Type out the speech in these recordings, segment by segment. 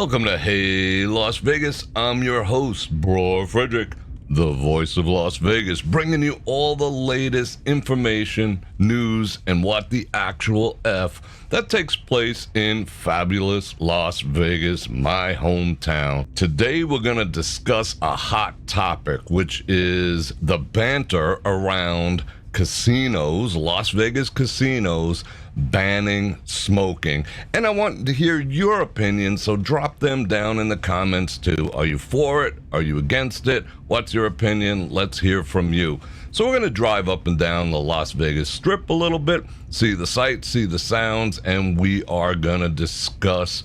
Welcome to Hey Las Vegas. I'm your host, Bror Fredrik, the voice of Las Vegas, bringing you all the latest information, news, and what the actual F that takes place in fabulous Las Vegas, my hometown. Today we're going to discuss a hot topic, which is the banter around casinos, Las Vegas casinos, banning smoking. And I want to hear your opinion, so drop them down in the comments too. Are you for it? Are you against it? What's your opinion? Let's hear from you. So we're going to drive up and down the Las Vegas Strip a little bit, see the sights, see the sounds, and we are going to discuss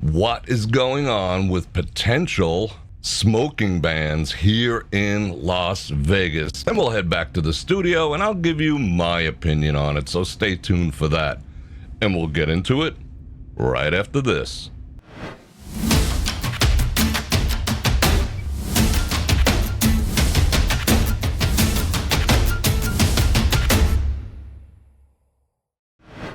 what is going on with potential smoking bans here in Las Vegas. Then we'll head back to the studio and I'll give you my opinion on it, so stay tuned for that. And we'll get into it right after this.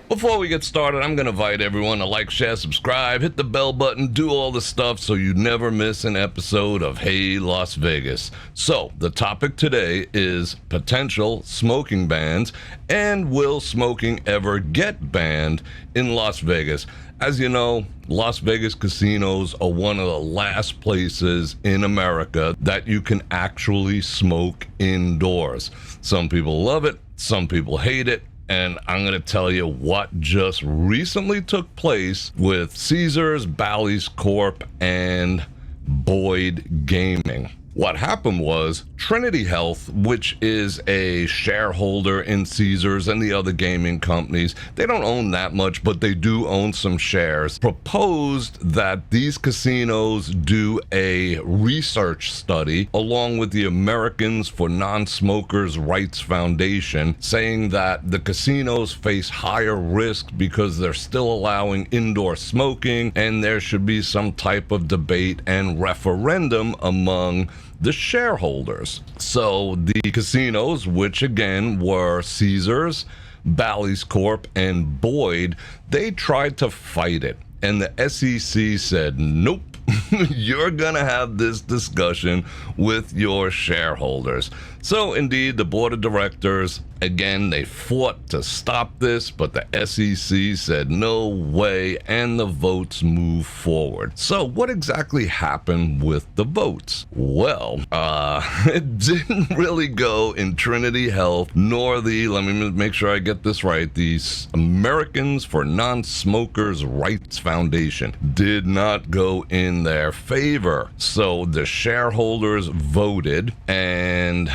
Before we get started, I'm going to invite everyone to like, share, subscribe, hit the bell button, do all the stuff so you never miss an episode of Hey Las Vegas. So, the topic today is potential smoking bans, and will smoking ever get banned in Las Vegas? As you know, Las Vegas casinos are one of the last places in America that you can actually smoke indoors. Some people love it, some people hate it. And I'm going to tell you what just recently took place with Caesars, Bally's Corp, and Boyd Gaming. What happened was Trinity Health, which is a shareholder in Caesars and the other gaming companies, they don't own that much, but they do own some shares, proposed that these casinos do a research study along with the Americans for Non-Smokers' Rights Foundation, saying that the casinos face higher risk because they're still allowing indoor smoking, and there should be some type of debate and referendum among the shareholders. So the casinos, which again were Caesars, Bally's Corp, and Boyd, they tried to fight it. And the SEC said, nope, you're going to have this discussion with your shareholders. So indeed, the board of directors, again, they fought to stop this, but the SEC said no way, and the votes moved forward. So what exactly happened with the votes? Well, it didn't really go in Trinity Health, nor the, let me make sure I get this right, the Americans for Non-Smokers' Rights Foundation did not go in their favor. So the shareholders voted, and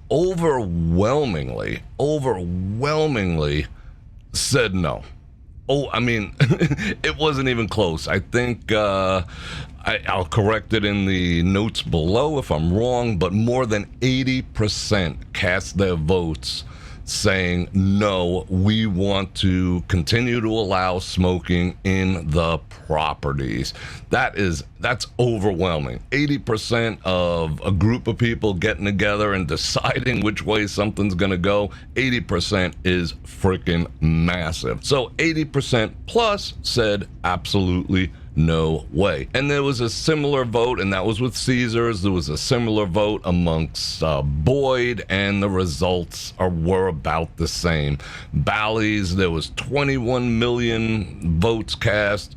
overwhelmingly said no. Oh, I mean, it wasn't even close. I think I'll correct it in the notes below if I'm wrong, but more than 80% cast their votes saying, no, we want to continue to allow smoking in the properties. That's overwhelming. 80% of a group of people getting together and deciding which way something's going to go, 80% is freaking massive. So 80% plus said absolutely no way. And there was a similar vote, and that was with Caesars. There was a similar vote amongst Boyd, and the results were about the same. Bally's, there was 21 million votes cast,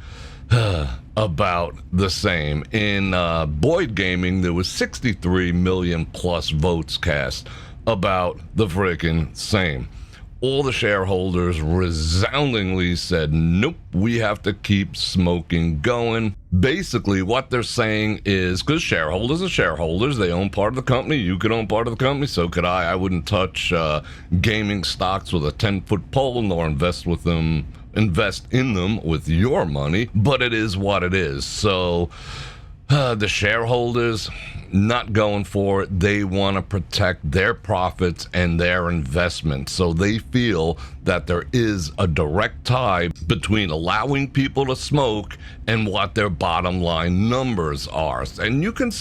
about the same. In Boyd Gaming, there was 63 million plus votes cast, about the freaking same. All the shareholders resoundingly said, nope, we have to keep smoking going. Basically, what they're saying is, because shareholders are shareholders, they own part of the company, you could own part of the company, so could I. I wouldn't touch gaming stocks with a 10-foot pole, nor invest in them with your money, but it is what it is. So The shareholders not going for it. They want to protect their profits and their investments. So they feel that there is a direct tie between allowing people to smoke and what their bottom line numbers are. And you can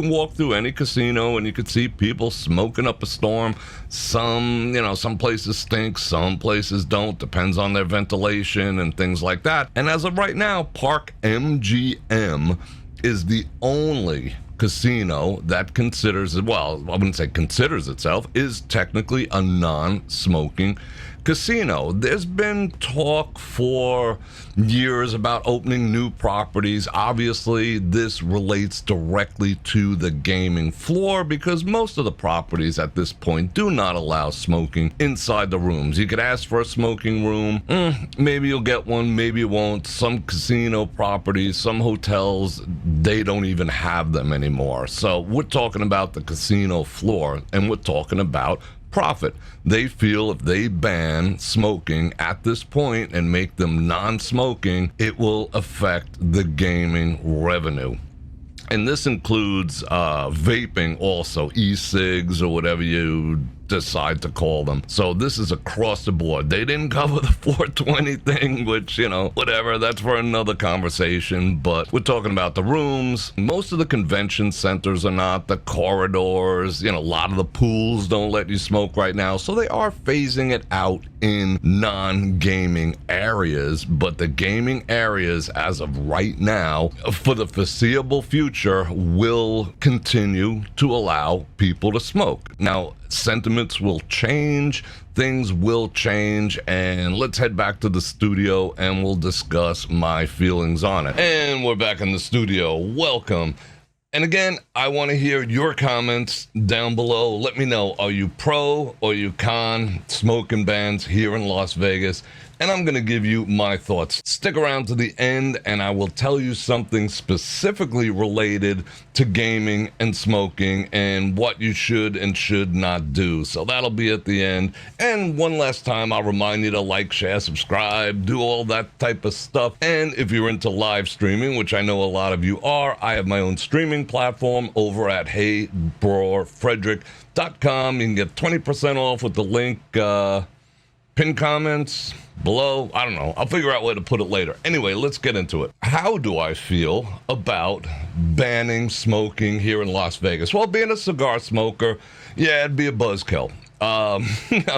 walk through any casino and you can see people smoking up a storm. Some places stink, some places don't. Depends on their ventilation and things like that. And as of right now, Park MGM is the only casino that considers itself, is technically a non-smoking casino. There's been talk for years about opening new properties. Obviously, this relates directly to the gaming floor because most of the properties at this point do not allow smoking inside the rooms. You could ask for a smoking room. Maybe you'll get one, maybe you won't. Some casino properties, some hotels, they don't even have them anymore. So we're talking about the casino floor, and we're talking about profit. They feel if they ban smoking at this point and make them non-smoking, it will affect the gaming revenue. And this includes vaping also, e-cigs or whatever you decide to call them. So this is across the board. They didn't cover the 420 thing, which, whatever, that's for another conversation. But we're talking about the rooms. Most of the convention centers are not. The corridors, a lot of the pools don't let you smoke right now. So they are phasing it out in non-gaming areas. But the gaming areas, as of right now, for the foreseeable future, will continue to allow people to smoke. Now, sentiments will change, things will change, and let's head back to the studio and we'll discuss my feelings on it. And we're back in the studio. Welcome. And again, I want to hear your comments down below. Let me know, are you pro or you con smoking bans here in Las Vegas? And I'm going to give you my thoughts. Stick around to the end and I will tell you something specifically related to gaming and smoking and what you should and should not do. So that'll be at the end. And one last time, I'll remind you to like, share, subscribe, do all that type of stuff. And if you're into live streaming, which I know a lot of you are, I have my own streaming platform over at brorfredrik.com. You can get 20% off with the link, pinned comments below. I don't know. I'll figure out a way to put it later. Anyway, let's get into it. How do I feel about banning smoking here in Las Vegas? Well, being a cigar smoker, yeah, it'd be a buzzkill. I'm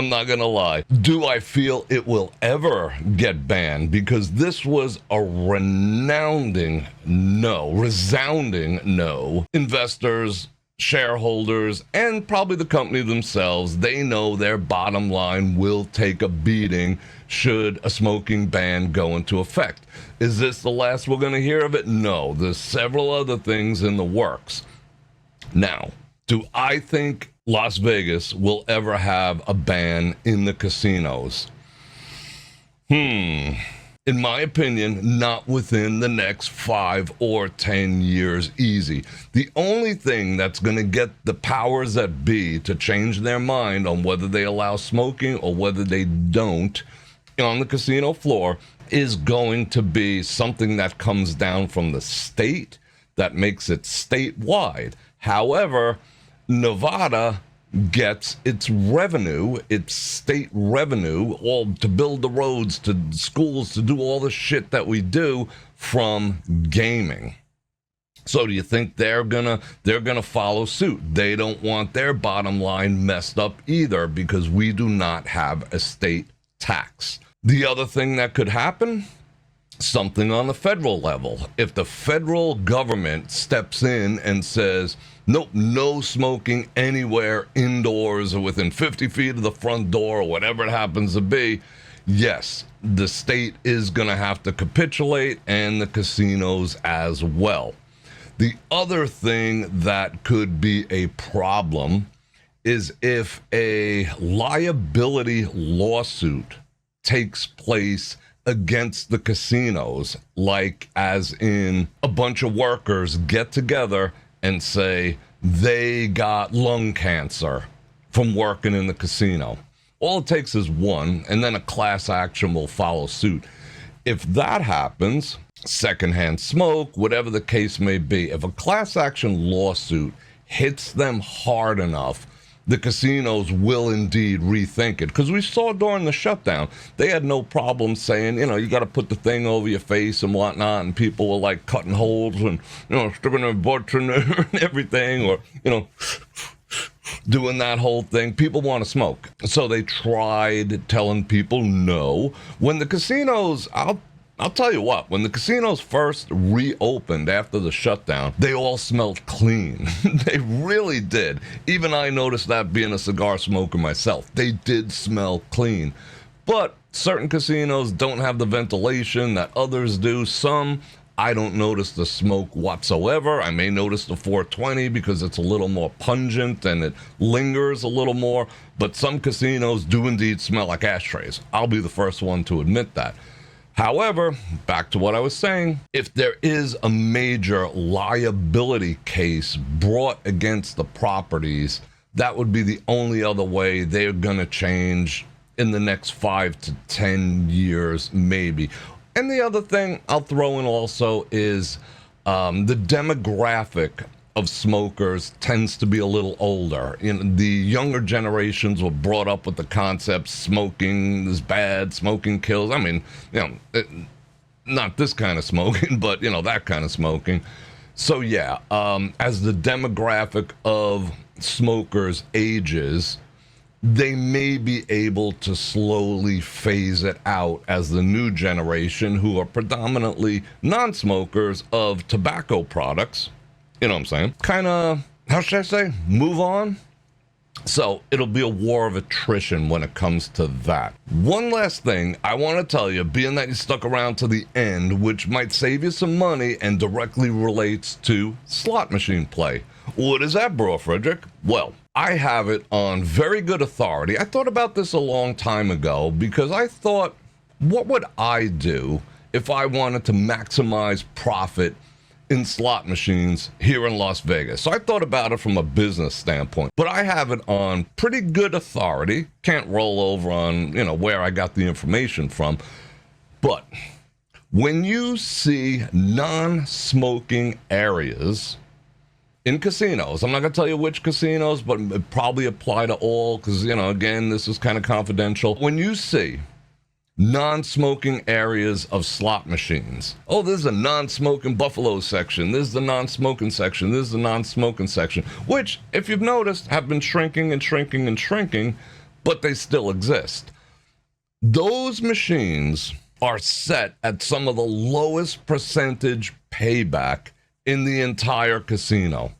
not gonna lie. Do I feel it will ever get banned? Because this was a resounding no. Investors, shareholders, and probably the company themselves, they know their bottom line will take a beating should a smoking ban go into effect. Is this the last we're going to hear of it? No, there's several other things in the works. Now, do I think Las Vegas will ever have a ban in the casinos? In my opinion, not within the next 5 or 10 years easy. The only thing that's going to get the powers that be to change their mind on whether they allow smoking or whether they don't on the casino floor is going to be something that comes down from the state that makes it statewide. However, Nevada gets its revenue, its state revenue, all to build the roads, to schools, to do all the shit that we do from gaming. So do you think they're gonna follow suit? They don't want their bottom line messed up either because we do not have a state tax. The other thing that could happen, something on the federal level. If the federal government steps in and says, nope, no smoking anywhere indoors or within 50 feet of the front door or whatever it happens to be, yes, the state is going to have to capitulate and the casinos as well. The other thing that could be a problem is if a liability lawsuit takes place against the casinos, like as in a bunch of workers get together and say they got lung cancer from working in the casino. All it takes is one, and then a class action will follow suit. If that happens, secondhand smoke, whatever the case may be, if a class action lawsuit hits them hard enough, the casinos will indeed rethink it. Because we saw during the shutdown, they had no problem saying, you got to put the thing over your face and whatnot, and people were like cutting holes and, sticking their butts in there and everything, or, doing that whole thing. People want to smoke. So they tried telling people no. When the casinos, I'll tell you what, when the casinos first reopened after the shutdown, they all smelled clean. They really did. Even I noticed that being a cigar smoker myself. They did smell clean. But certain casinos don't have the ventilation that others do. Some, I don't notice the smoke whatsoever. I may notice the 420 because it's a little more pungent and it lingers a little more. But some casinos do indeed smell like ashtrays. I'll be the first one to admit that. However, back to what I was saying, if there is a major liability case brought against the properties, that would be the only other way they're going to change in the next 5 to 10 years, maybe. And the other thing I'll throw in also is the demographic of smokers tends to be a little older. The younger generations were brought up with the concept smoking is bad, smoking kills. I mean, not this kind of smoking, but that kind of smoking. So yeah, as the demographic of smokers ages, they may be able to slowly phase it out as the new generation, who are predominantly non-smokers of tobacco products, you know what I'm saying, kind of, how should I say, move on. So it'll be a war of attrition when it comes to that. One last thing I want to tell you, being that you stuck around to the end, which might save you some money and directly relates to slot machine play. What is that, Bror Fredrik? Well, I have it on very good authority. I thought about this a long time ago because I thought, what would I do if I wanted to maximize profit in slot machines here in Las Vegas? So I thought about it from a business standpoint, but I have it on pretty good authority. Can't roll over on, where I got the information from. But when you see non-smoking areas in casinos, I'm not going to tell you which casinos, but it probably apply to all because, again, this is kind of confidential. When you see non-smoking areas of slot machines. Oh, there's a non-smoking Buffalo section. There's the non-smoking section. There's the non-smoking section, which, if you've noticed, have been shrinking and shrinking and shrinking, but they still exist. Those machines are set at some of the lowest percentage payback in the entire casino.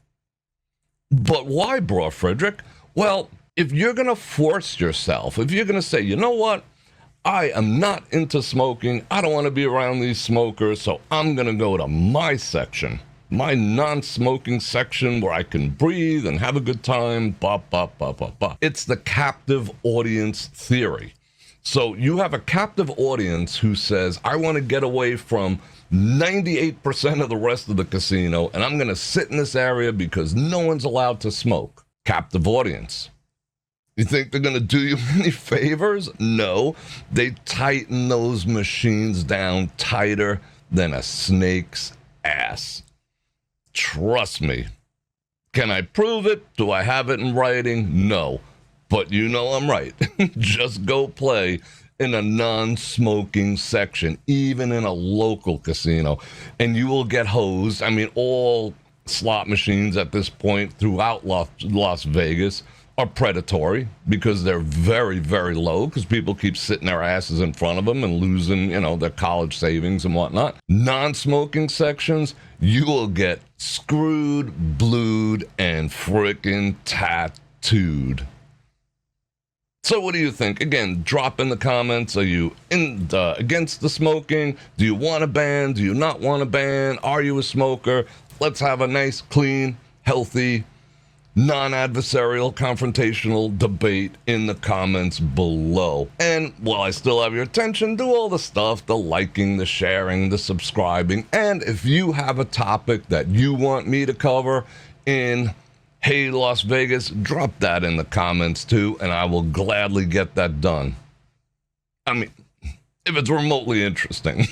But why, Bror Fredrik? Well, if you're going to force yourself, if you're going to say, you know what, I am not into smoking, I don't want to be around these smokers, so I'm going to go to my section, my non-smoking section where I can breathe and have a good time, It's the captive audience theory. So you have a captive audience who says, I want to get away from 98% of the rest of the casino, and I'm going to sit in this area because no one's allowed to smoke. Captive audience. You think they're going to do you any favors? No. They tighten those machines down tighter than a snake's ass. Trust me. Can I prove it? Do I have it in writing? No. But I'm right. Just go play in a non-smoking section, even in a local casino, and you will get hosed. I mean, all slot machines at this point throughout Las Vegas are predatory because they're very, very low because people keep sitting their asses in front of them and losing, their college savings and whatnot. Non-smoking sections, you will get screwed, blued, and frickin' tattooed. So what do you think? Again, drop in the comments. Are you against the smoking? Do you want a ban? Do you not want a ban? Are you a smoker? Let's have a nice, clean, healthy, non-adversarial, confrontational debate in the comments below. And while I still have your attention, do all the stuff, the liking, the sharing, the subscribing. And if you have a topic that you want me to cover in Hey Las Vegas, drop that in the comments too, and I will gladly get that done. I mean, if it's remotely interesting,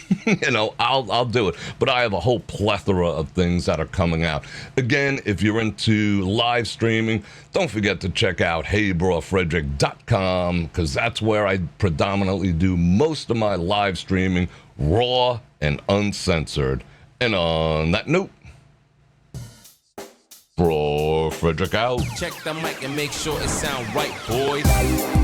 I'll do it. But I have a whole plethora of things that are coming out. Again, if you're into live streaming, don't forget to check out HeyBrorFredrik.com, because that's where I predominantly do most of my live streaming, raw and uncensored. And on that note, Bror Fredrik out. Check the mic and make sure it sound right, boys.